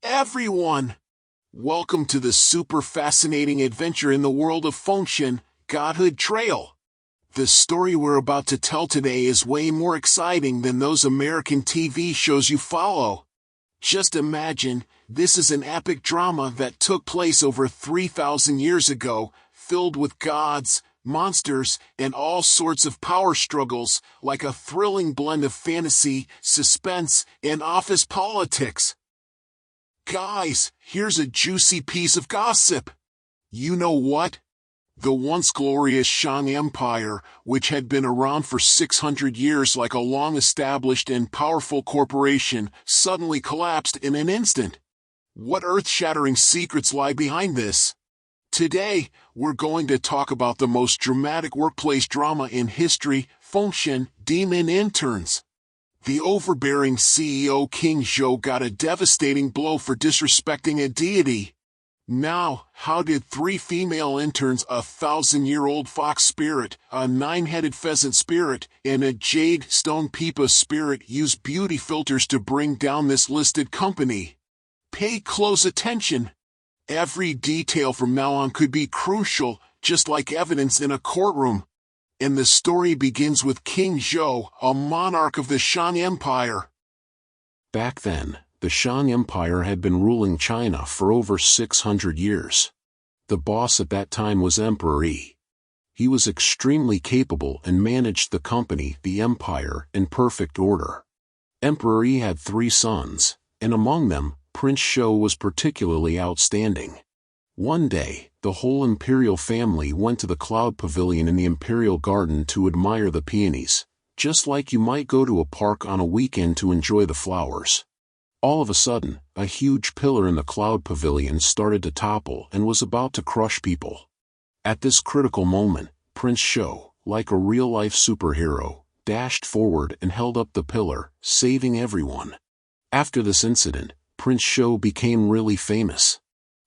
Everyone! Welcome to the super fascinating adventure in the world of Fengshen, Godhood Trail. The story we're about to tell today is way more exciting than those American TV shows you follow. Just imagine, this is an epic drama that took place over 3,000 years ago, filled with gods, monsters, and all sorts of power struggles, like a thrilling blend of fantasy, suspense, and office politics. Guys, here's a juicy piece of gossip. You know what? The once glorious Shang Empire, which had been around for 600 years like a long-established and powerful corporation, suddenly collapsed in an instant. What earth-shattering secrets lie behind this? Today, we're going to talk about the most dramatic workplace drama in history, Fengshen Demon Interns. The overbearing CEO King Zhou got a devastating blow for disrespecting a deity. Now, how did three female interns, a 1,000-year-old fox spirit, a 9-headed pheasant spirit, and a jade stone Pipa spirit use beauty filters to bring down this listed company? Pay close attention. Every detail from now on could be crucial, just like evidence in a courtroom. And the story begins with King Zhou, a monarch of the Shang Empire. Back then, the Shang Empire had been ruling China for over 600 years. The boss at that time was Emperor Yi. He was extremely capable and managed the company, the empire, in perfect order. Emperor Yi had 3 sons, and among them, Prince Zhou was particularly outstanding. One day, the whole Imperial family went to the Cloud Pavilion in the Imperial Garden to admire the peonies, just like you might go to a park on a weekend to enjoy the flowers. All of a sudden, a huge pillar in the Cloud Pavilion started to topple and was about to crush people. At this critical moment, Prince Zhou, like a real-life superhero, dashed forward and held up the pillar, saving everyone. After this incident, Prince Zhou became really famous.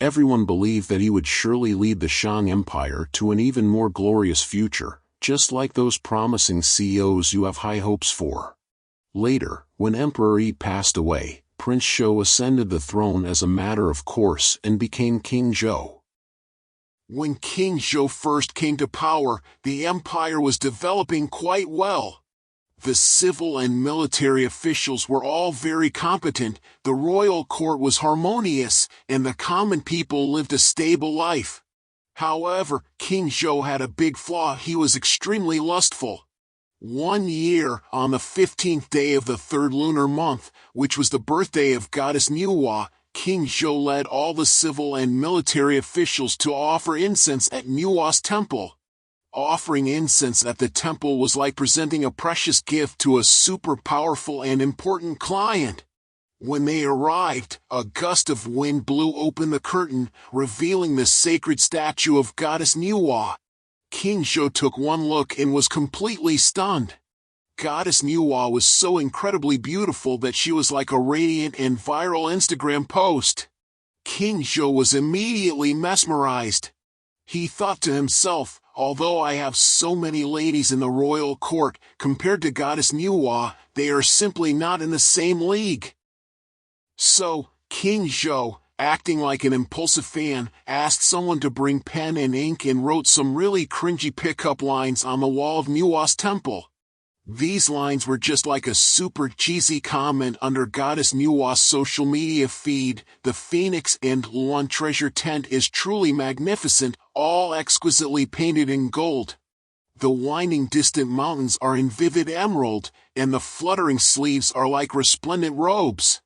Everyone believed that he would surely lead the Shang Empire to an even more glorious future, just like those promising CEOs you have high hopes for. Later, when Emperor Yi passed away, Prince Zhou ascended the throne as a matter of course and became King Zhou. When King Zhou first came to power, the empire was developing quite well. The civil and military officials were all very competent, the royal court was harmonious, and the common people lived a stable life. However, King Zhou had a big flaw: he was extremely lustful. One year, on the 15th day of the 3rd lunar month, which was the birthday of goddess Nüwa, King Zhou led all the civil and military officials to offer incense at Nüwa's temple. Offering incense at the temple was like presenting a precious gift to a super powerful and important client. When they arrived, a gust of wind blew open the curtain, revealing the sacred statue of goddess Nüwa. King Zhou took one look and was completely stunned. Goddess Nüwa was so incredibly beautiful that she was like a radiant and viral Instagram post. King Zhou was immediately mesmerized. He thought to himself, although I have so many ladies in the royal court, compared to goddess Nüwa, they are simply not in the same league. So, King Zhou, acting like an impulsive fan, asked someone to bring pen and ink and wrote some really cringy pickup lines on the wall of Nüwa's temple. These lines were just like a super cheesy comment under goddess Nüwa's social media feed: "The Phoenix and Luan treasure tent is truly magnificent, all exquisitely painted in gold. The winding distant mountains are in vivid emerald, and the fluttering sleeves are like resplendent robes.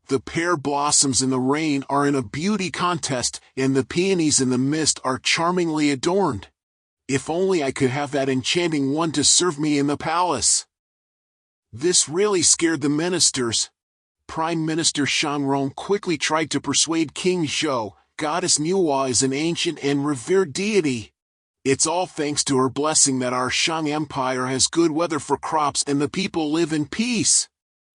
The pear blossoms in the rain are in a beauty contest, and the peonies in the mist are charmingly adorned. If only I could have that enchanting one to serve me in the palace." This really scared the ministers. Prime Minister Shang Inc quickly tried to persuade King Zhou, goddess Nüwa is an ancient and revered deity. It's all thanks to her blessing that our Shang Empire has good weather for crops and the people live in peace.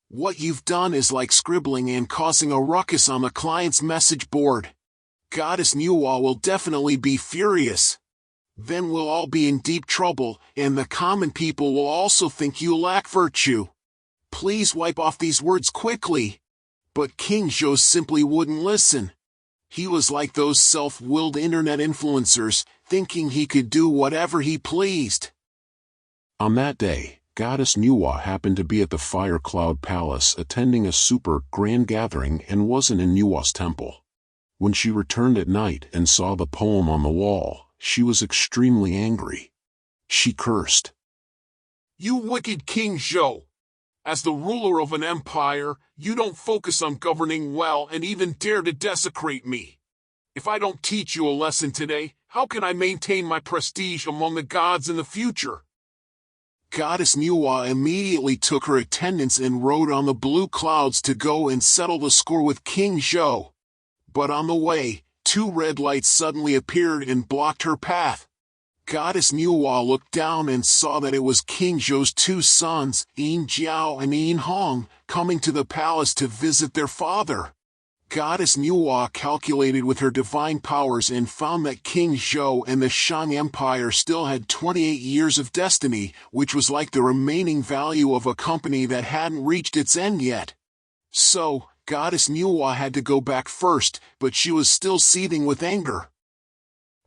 What you've done is like scribbling and causing a ruckus on the client's message board. Goddess Nüwa will definitely be furious. Then we'll all be in deep trouble, and the common people will also think you lack virtue. Please wipe off these words quickly. But King Zhou simply wouldn't listen. He was like those self-willed internet influencers, thinking he could do whatever he pleased. On that day, Goddess Nüwa happened to be at the Fire Cloud Palace attending a super grand gathering and wasn't in Nüwa's temple. When she returned at night and saw the poem on the wall, she was extremely angry. She cursed. You wicked King Zhou! As the ruler of an empire, you don't focus on governing well and even dare to desecrate me. If I don't teach you a lesson today, how can I maintain my prestige among the gods in the future? Goddess Nüwa immediately took her attendants and rode on the blue clouds to go and settle the score with King Zhou. But on the way, 2 red lights suddenly appeared and blocked her path. Goddess Nüwa looked down and saw that it was King Zhou's 2 sons, Yin Jiao and Yin Hong, coming to the palace to visit their father. Goddess Nüwa calculated with her divine powers and found that King Zhou and the Shang Empire still had 28 years of destiny, which was like the remaining value of a company that hadn't reached its end yet. So, Goddess Nüwa had to go back first, but she was still seething with anger.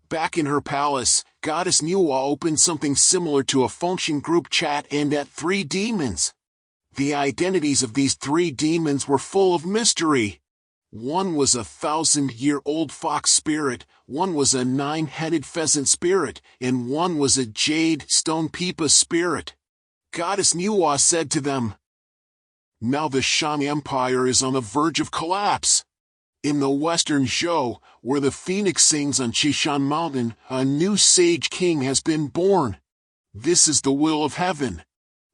Back in her palace, Goddess Nüwa opened something similar to a Fengshen group chat and at 3 demons. The identities of these 3 demons were full of mystery. One was a 1,000-year-old fox spirit, one was a 9-headed pheasant spirit, and one was a jade stone Pipa spirit. Goddess Nüwa said to them, "Now the Shang Empire is on the verge of collapse. In the western Zhou, where the phoenix sings on Qishan Mountain, a new sage king has been born. This is the will of heaven.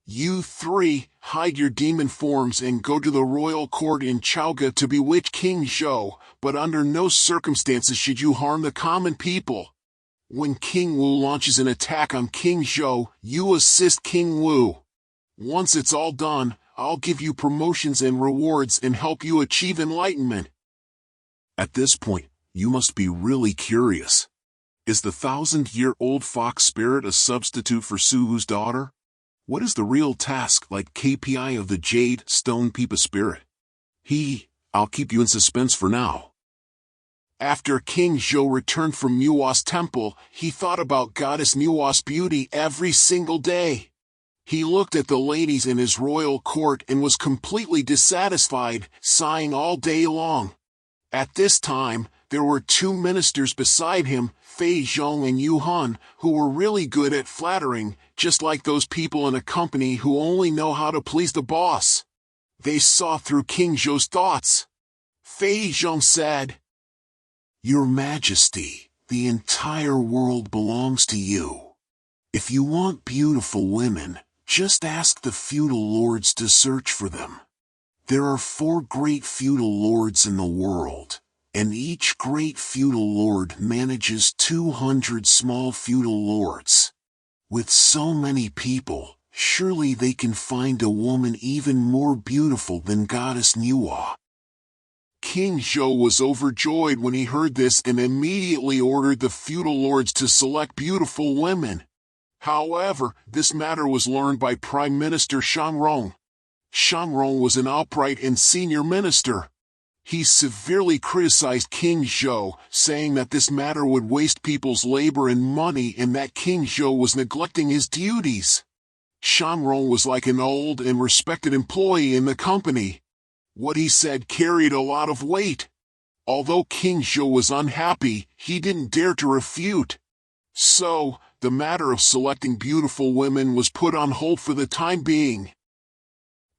You 3, hide your demon forms and go to the royal court in Chaoge to bewitch King Zhou, but under no circumstances should you harm the common people. When King Wu launches an attack on King Zhou, you assist King Wu. Once it's all done, I'll give you promotions and rewards and help you achieve enlightenment." At this point, you must be really curious. Is the 1,000-year-old fox spirit a substitute for Suwu's daughter? What is the real task like KPI of the Jade Stone Pipa spirit? I'll keep you in suspense for now. After King Zhou returned from Nüwa's temple, he thought about Goddess Nüwa's beauty every single day. He looked at the ladies in his royal court and was completely dissatisfied, sighing all day long. At this time, there were 2 ministers beside him, Fengshen and Yuhan, who were really good at flattering, just like those people in a company who only know how to please the boss. They saw through King Zhou's thoughts. Fengshen said, "Your Majesty, the entire world belongs to you. If you want beautiful women, just ask the feudal lords to search for them. There are 4 great feudal lords in the world, and each great feudal lord manages 200 small feudal lords. With so many people, surely they can find a woman even more beautiful than Goddess Nüwa." King Zhou was overjoyed when he heard this and immediately ordered the feudal lords to select beautiful women. However, this matter was learned by Prime Minister Shang Inc. Shang Inc was an upright and senior minister. He severely criticized King Zhou, saying that this matter would waste people's labor and money and that King Zhou was neglecting his duties. Shang Inc was like an old and respected employee in the company. What he said carried a lot of weight. Although King Zhou was unhappy, he didn't dare to refute. So, the matter of selecting beautiful women was put on hold for the time being.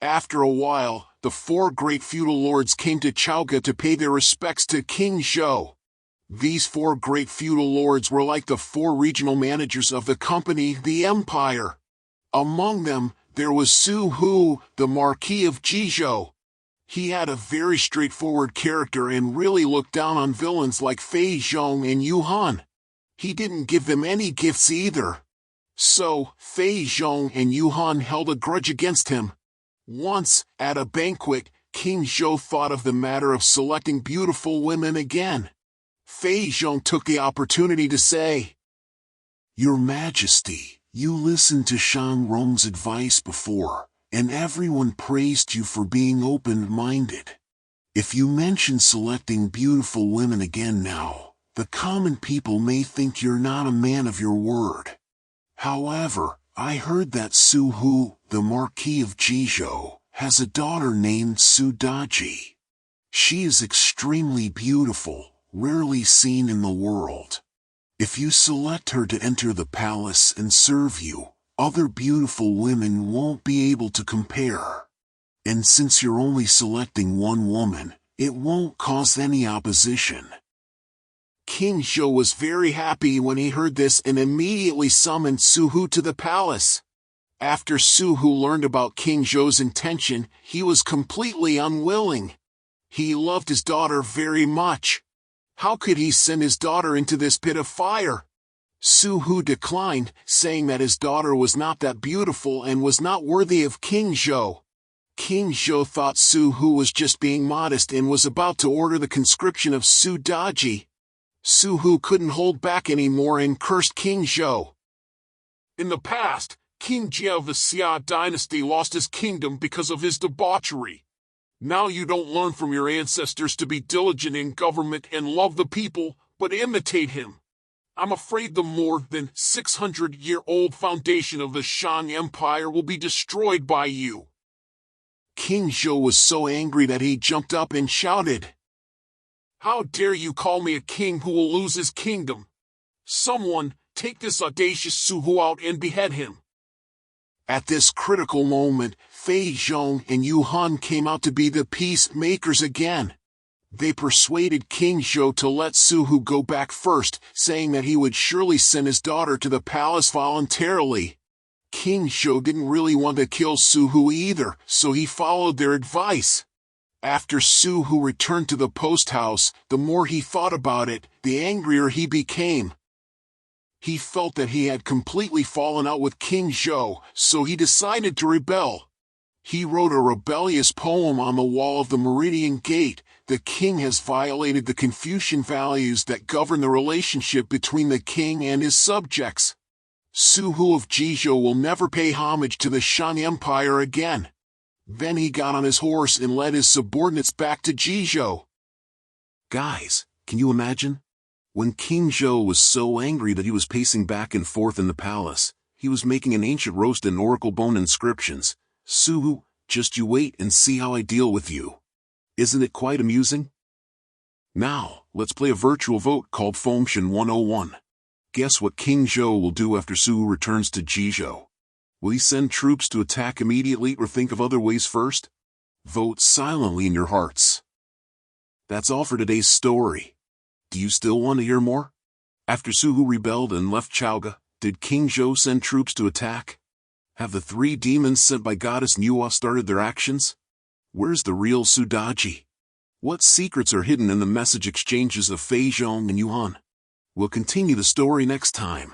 After a while, the 4 great feudal lords came to Chaoge to pay their respects to King Zhou. These 4 great feudal lords were like the 4 regional managers of the company, the Empire. Among them, there was Su Hu, the Marquis of Jizhou. He had a very straightforward character and really looked down on villains like Fengshen and Yuhan. He didn't give them any gifts either. So, Fengshen and Yuhan held a grudge against him. Once, at a banquet, King Zhou thought of the matter of selecting beautiful women again. Fengshen took the opportunity to say, "Your Majesty, you listened to Shang Rong's advice before, and everyone praised you for being open-minded. If you mention selecting beautiful women again now, the common people may think you're not a man of your word. However, I heard that Su Hu, the Marquis of Jizhou, has a daughter named Su Daji. She is extremely beautiful, rarely seen in the world. If you select her to enter the palace and serve you, other beautiful women won't be able to compare. And since you're only selecting one woman, it won't cause any opposition. King Zhou was very happy when he heard this and immediately summoned Su Hu to the palace. After Su Hu learned about King Zhou's intention, he was completely unwilling. He loved his daughter very much. How could he send his daughter into this pit of fire? Su Hu declined, saying that his daughter was not that beautiful and was not worthy of King Zhou. King Zhou thought Su Hu was just being modest and was about to order the conscription of Su Daji. Su Hu couldn't hold back anymore and cursed King Zhou. In the past, King Zhou of the Xia dynasty lost his kingdom because of his debauchery. Now you don't learn from your ancestors to be diligent in government and love the people, but imitate him. I'm afraid the more than 600-year-old foundation of the Shang Empire will be destroyed by you. King Zhou was so angry that he jumped up and shouted, "How dare you call me a king who will lose his kingdom? Someone, take this audacious Su Hu out and behead him." At this critical moment, Fengshen and Yuhan came out to be the peacemakers again. They persuaded King Zhou to let Su Hu go back first, saying that he would surely send his daughter to the palace voluntarily. King Zhou didn't really want to kill Su Hu either, so he followed their advice. After Su Hu returned to the post house, the more he thought about it, the angrier he became. He felt that he had completely fallen out with King Zhou, so he decided to rebel. He wrote a rebellious poem on the wall of the Meridian Gate. The king has violated the Confucian values that govern the relationship between the king and his subjects. Su Hu of Jizhou will never pay homage to the Shang Empire again. Then he got on his horse and led his subordinates back to Jizhou. Guys, can you imagine? When King Zhou was so angry that he was pacing back and forth in the palace, he was making an ancient roast and oracle bone inscriptions. Su Hu, just you wait and see how I deal with you. Isn't it quite amusing? Now, let's play a virtual vote called Fengshen 101. Guess what King Zhou will do after Su Hu returns to Jizhou? Will he send troops to attack immediately or think of other ways first? Vote silently in your hearts. That's all for today's story. Do you still want to hear more? After Su Hu rebelled and left Chaoge, did King Zhou send troops to attack? Have the 3 demons sent by goddess Nüwa started their actions? Where's the real Su Daji? What secrets are hidden in the message exchanges of Fengshen and Yuhan? We'll continue the story next time.